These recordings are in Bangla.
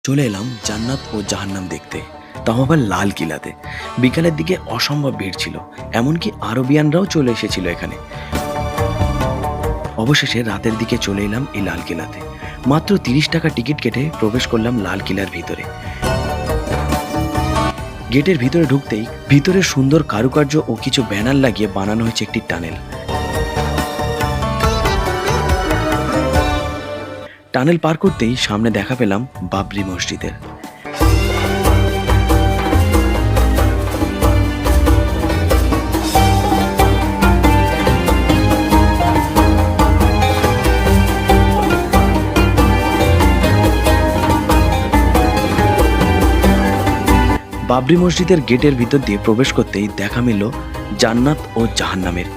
চলে এলাম জান্নাত ও জাহান্নাম দেখতে, তাও আবার লাল কিলাতে। বিকালের দিকে অসম্ভব ভিড় ছিল, এমনকি আরবিয়ানরাও চলে এসেছিল এখানে। অবশেষে রাতের দিকে চলে এলাম এই লাল কিলাতে। মাত্র 30 টাকা টিকিট কেটে প্রবেশ করলাম লাল কিলার ভিতরে। গেটের ভিতরে ঢুকতেই ভিতরে সুন্দর কারুকার্য ও কিছু ব্যানার লাগিয়ে বানানো হয়েছে একটি টানেল পার করতেই সামনে দেখা পেলাম বাবরি মসজিদের। বাবরি মসজিদের গেটের ভিতর দিয়ে প্রবেশ করতেই দেখা মিলল জান্নাত ও জাহান্নামের।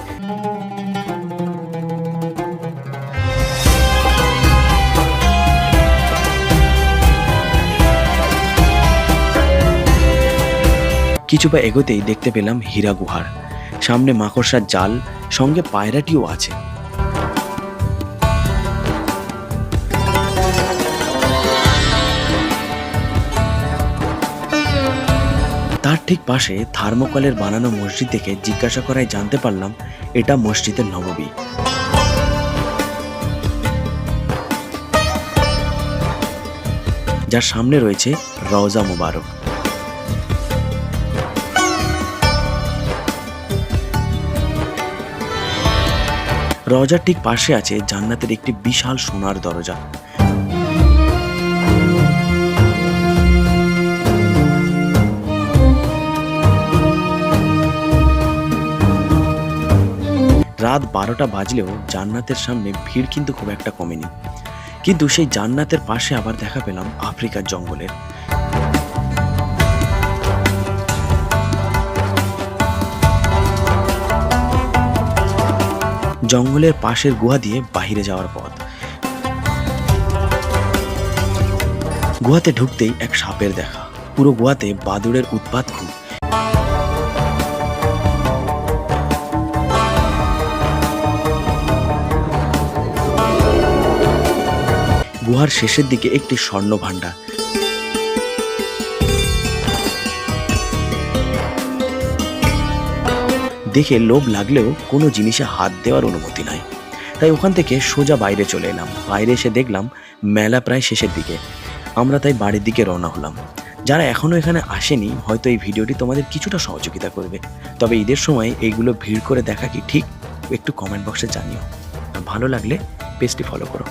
কিছু পা এগোতেই দেখতে পেলাম হীরা গুহার সামনে মাকড়সার জাল, সঙ্গে পায়রাটিও আছে। তার ঠিক পাশে থার্মোকলের বানানো মসজিদ দেখে জিজ্ঞাসা করায় জানতে পারলাম এটা মসজিদের নববী। যার সামনে রয়েছে রওজা মুবারক। রওজার ঠিক পাশে আছে জান্নাতের একটি বিশাল সোনার দরজা। রাত 12টা বাজলেও জান্নাতের সামনে ভিড় কিন্তু খুব একটা কমেনি। কিন্তু সেই জান্নাতের পাশে আবার দেখা পেলাম আফ্রিকার জঙ্গলের। জঙ্গলের পাশের গুহা দিয়ে বাহিরে যাওয়ার পথ। গুহাতে ঢুকতেই এক সাপের দেখা। পুরো গুহাতে বাদুড়ের উৎপাত খুব। গুহার শেষের দিকে একটি স্বর্ণ ভাণ্ডার। দেখে লোভ লাগলেও কোনো জিনিসে হাত দেওয়ার অনুমতি নাই, তাই ওখান থেকে সোজা বাইরে চলে এলাম। বাইরে এসে দেখলাম মেলা প্রায় শেষের দিকে। আমরা তাই বাড়ির দিকে রওনা হলাম। যারা এখনো এখানে আসেনি, হয়তো এই ভিডিওটি তোমাদের কিছুটা সহযোগিতা করবে। তবে ঈদের সময় এইগুলো ভিড় করে দেখা কি ঠিক, একটু কমেন্ট বক্সে জানিও। ভালো লাগলে পেজটি ফলো করো।